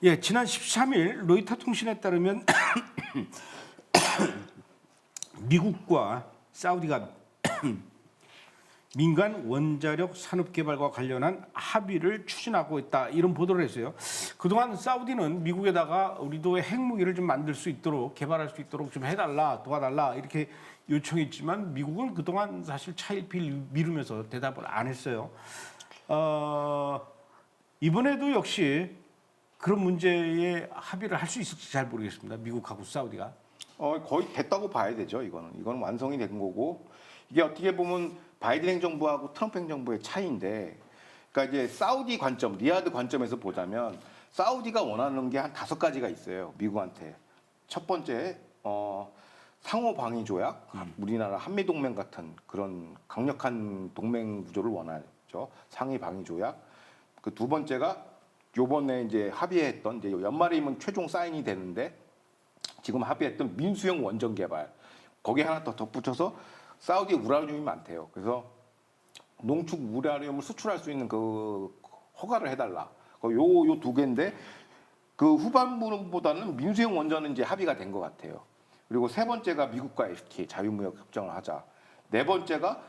예, 지난 13일 로이터 통신에 따르면 미국과 사우디가 민간 원자력 산업 개발과 관련한 합의를 추진하고 있다 이런 보도를 했어요. 그동안 사우디는 미국에다가 우리도 핵무기를 좀 만들 수 있도록 개발할 수 있도록 좀 해달라 도와달라 이렇게 요청했지만 미국은 그동안 사실 차일피일 미루면서 대답을 안 했어요. 이번에도 역시 그런 문제에 합의를 할 수 있을지 잘 모르겠습니다. 미국하고 사우디가. 거의 됐다고 봐야 되죠. 이거는 완성이 된 거고 이게 어떻게 보면 바이든 행정부하고 트럼프 행정부의 차이인데, 그러니까 이제 사우디 관점, 리야드 관점에서 보자면 사우디가 원하는 게 한 5가지가 있어요. 미국한테. 첫 번째, 상호 방위 조약, 우리나라 한미 동맹 같은 그런 강력한 동맹 구조를 원하죠. 상위 방위 조약. 그 두 번째가 요번에 이제 합의했던 이제 연말이면 최종 사인이 되는데 지금 합의했던 민수용 원전 개발. 거기에 하나 더 덧붙여서 사우디에 우라늄이 많대요. 그래서 농축 우라늄을 수출할 수 있는 그 허가를 해달라. 요 두 개인데 그 후반부보다는 민수용 원전은 이제 합의가 된 것 같아요. 그리고 세 번째가 미국과 FTA 자유무역 협정을 하자. 네 번째가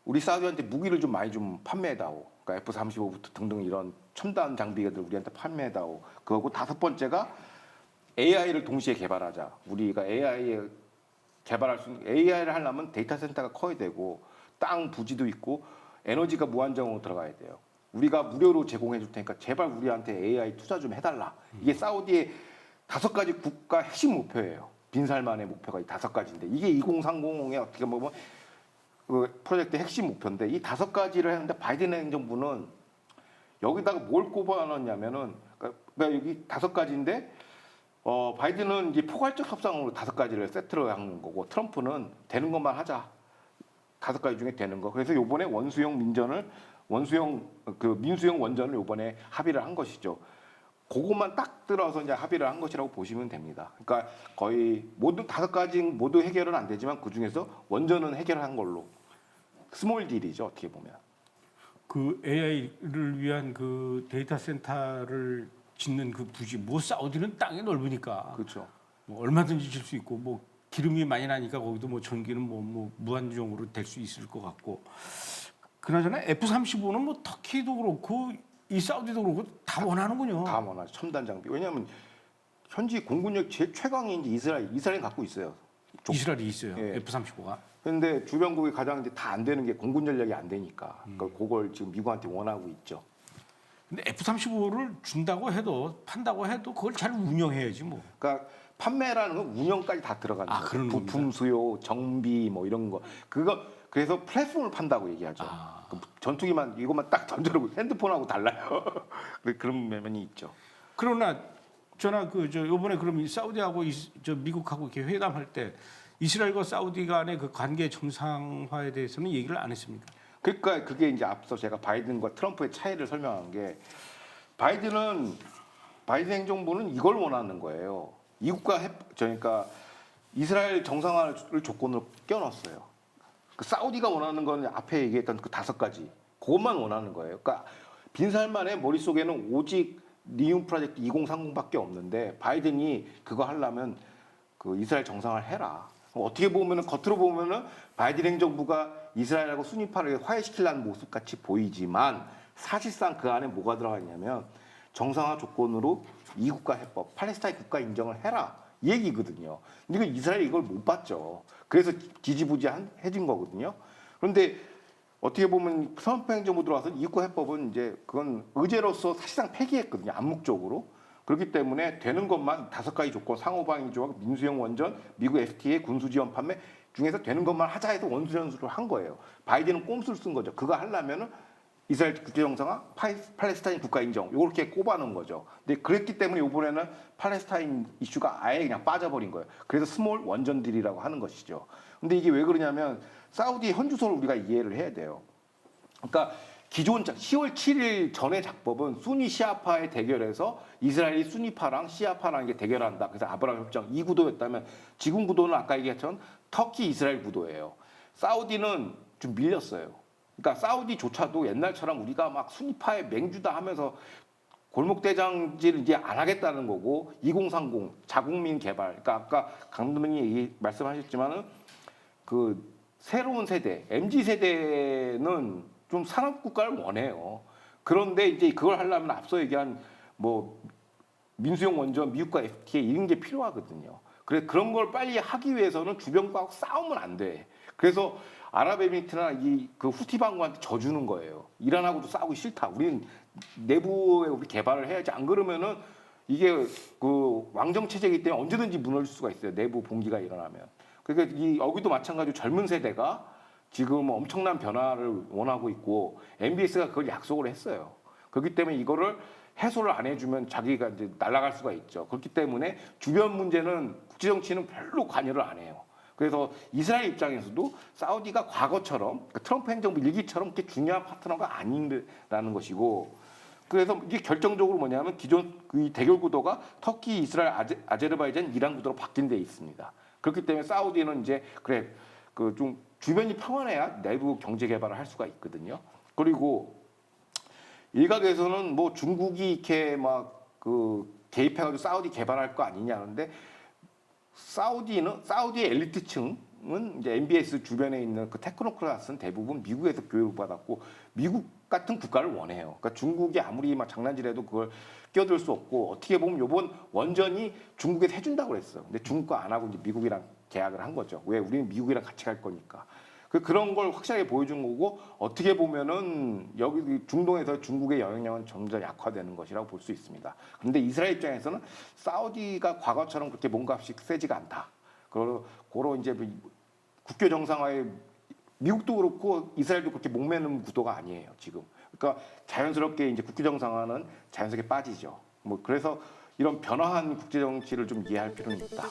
우리 사우디한테 무기를 좀 많이 좀 판매해다오. 그러니까 F-35부터 등등 이런 첨단 장비들 우리한테 판매해다오. 그거고 다섯 번째가 AI를 동시에 개발하자. 우리가 AI에 개발할 수 있는 AI를 하려면 데이터 센터가 커야 되고 땅 부지도 있고 에너지가 무한정으로 들어가야 돼요. 우리가 무료로 제공해 줄 테니까 제발 우리한테 AI 투자 좀 해달라. 이게 사우디의 5가지 국가 핵심 목표예요. 빈살만의 목표가 이 5가지인데 이게 2030의 어떻게 보면 그 프로젝트의 핵심 목표인데 이 5가지를 했는데 바이든 행정부는 여기다가 뭘 꼽아놨냐면은 그러니까 여기 5가지인데 바이든은 이제 포괄적 협상으로 5가지를 세트로 한 거고 트럼프는 되는 것만 하자. 5가지 중에 되는 거. 그래서 요번에 민수용 원전을 요번에 합의를 한 것이죠. 그것만 딱 들어서 이제 합의를 한 것이라고 보시면 됩니다. 그러니까 거의 모두 5가지 모두 해결은 안 되지만 그 중에서 원전은 해결한 걸로 스몰 딜이죠. 어떻게 보면. 그 AI를 위한 그 데이터 센터를 짓는 그 부지, 뭐 사우디는 땅이 넓으니까 그렇죠. 뭐 얼마든지 질 수 있고 뭐 기름이 많이 나니까 거기도 뭐 전기는 뭐 무한정으로 될 수 있을 것 같고. 그나저나 F-35는 뭐 터키도 그렇고 이 사우디도 그렇고 다 원하는군요. 다 원하죠. 첨단 장비. 왜냐하면 현지 공군력 제일 최강이 이제 이스라엘 갖고 있어요. 이스라엘이 있어요. 예. F-35가. 그런데 주변국이 가장 이제 다 안 되는 게 공군 전력이 안 되니까 그걸 지금 미국한테 원하고 있죠. 근데 F-35를 준다고 해도 판다고 해도 그걸 잘 운영해야지 뭐. 그러니까 판매라는 건 운영까지 다 들어가는 거예요. 그런 부품 수요, 정비 뭐 이런 거. 그래서 플랫폼을 판다고 얘기하죠. 그 전투기만 이것만 딱 던져놓고 핸드폰하고 달라요. 그런 면이 있죠. 그러나 저나 요번에 그럼 이 사우디하고 미국하고 이렇게 회담할 때 이스라엘과 사우디 간의 그 관계 정상화에 대해서는 얘기를 안 했습니까? 그러니까 그게 이제 앞서 제가 바이든과 트럼프의 차이를 설명한 게 바이든 행정부는 이걸 원하는 거예요. 그러니까 이스라엘 정상화를 조건으로 껴넣었어요. 그 사우디가 원하는 건 앞에 얘기했던 그 5가지 그것만 원하는 거예요. 그러니까 빈살만의 머릿속에는 오직 리움 프로젝트 2030밖에 없는데 바이든이 그거 하려면 그 이스라엘 정상화를 해라. 어떻게 보면은 겉으로 보면은 바이든 행정부가 이스라엘하고 순위파를 화해시키려는 모습 같이 보이지만 사실상 그 안에 뭐가 들어가 있냐면 정상화 조건으로 2국가 해법, 팔레스타인 국가 인정을 해라 이 얘기거든요. 근데 이스라엘이 이걸 못 봤죠. 그래서 지지부지해진 거거든요. 그런데 어떻게 보면 트럼프 행정부 들어와서 2국가 해법은 이제 그건 의제로서 사실상 폐기했거든요. 암묵적으로. 그렇기 때문에 되는 것만 5가지 조건, 상호방위 조약, 민수용 원전, 미국 FTA, 군수 지원 판매 중에서 되는 것만 하자 해서 원수연수를 한 거예요. 바이든은 꼼수를 쓴 거죠. 그거 하려면은 이스라엘 국제 정상화, 팔레스타인 국가 인정 요렇게 꼽아놓은 거죠. 근데 그랬기 때문에 이번에는 팔레스타인 이슈가 아예 그냥 빠져버린 거예요. 그래서 스몰 원전들이라고 하는 것이죠. 근데 이게 왜 그러냐면 사우디 현주소를 우리가 이해를 해야 돼요. 그러니까 기존 10월 7일 전의 작법은 순위 시아파의 대결에서 이스라엘이 순위파랑 시아파랑 이게 대결한다. 그래서 아브라함 협정 이 구도였다면 지금 구도는 아까 얘기했던 터키 이스라엘 구도예요. 사우디는 좀 밀렸어요. 그러니까 사우디조차도 옛날처럼 우리가 막 순위파의 맹주다 하면서 골목 대장지를 이제 안 하겠다는 거고 2030 자국민 개발. 그러니까 아까 강도민이 말씀하셨지만은 그 새로운 세대 MZ 세대는 좀 산업 국가를 원해요. 그런데 이제 그걸 하려면 앞서 얘기한 뭐 민수용 원전, 미국과 FTA 이런 게 필요하거든요. 그래 그런 걸 빨리 하기 위해서는 주변과 싸우면 안 돼. 그래서 아랍에미리트나 이 그 후티 반군한테 져주는 거예요. 이란하고도 싸우기 싫다. 우리는 내부에 우리 개발을 해야지. 안 그러면은 이게 그 왕정 체제이기 때문에 언제든지 무너질 수가 있어요. 내부 봉기가 일어나면. 그러니까 여기도 마찬가지로 젊은 세대가 지금 엄청난 변화를 원하고 있고 MBS가 그걸 약속을 했어요. 그렇기 때문에 이거를 해소를 안 해주면 자기가 이제 날아갈 수가 있죠. 그렇기 때문에 주변 문제는 국제 정치는 별로 관여를 안 해요. 그래서 이스라엘 입장에서도 사우디가 과거처럼 그러니까 트럼프 행정부 일기처럼 그렇게 중요한 파트너가 아닌다는 것이고, 그래서 이게 결정적으로 뭐냐면 기존 이 대결 구도가 터키, 이스라엘, 아제르바이잔, 이란 구도로 바뀐 데 있습니다. 그렇기 때문에 사우디는 이제 그래 그 좀 주변이 평온해야 내부 경제 개발을 할 수가 있거든요. 그리고 일각에서는 뭐 중국이 이렇게 막 그 개입해가지고 사우디 개발할 거 아니냐는데 사우디의 엘리트층은 이제 MBS 주변에 있는 그 테크노크라스는 대부분 미국에서 교육을 받았고 미국 같은 국가를 원해요. 그러니까 중국이 아무리 막 장난질해도 그걸 끼어들 수 없고, 어떻게 보면 이번 원전이 중국에서 해준다고 그랬어요. 근데 중국과 안 하고 이제 미국이랑 계약을 한 거죠. 왜? 우리는 미국이랑 같이 갈 거니까. 그런 걸 확실하게 보여준 거고, 어떻게 보면은 여기 중동에서 중국의 영향력은 점점 약화되는 것이라고 볼 수 있습니다. 그런데 이스라엘 입장에서는 사우디가 과거처럼 그렇게 몸값이 세지가 않다. 그런 이제 국교 정상화에 미국도 그렇고 이스라엘도 그렇게 목매는 구도가 아니에요 지금. 그러니까 자연스럽게 이제 국교 정상화는 자연스럽게 빠지죠. 뭐 그래서 이런 변화한 국제 정치를 좀 이해할 필요는 있다.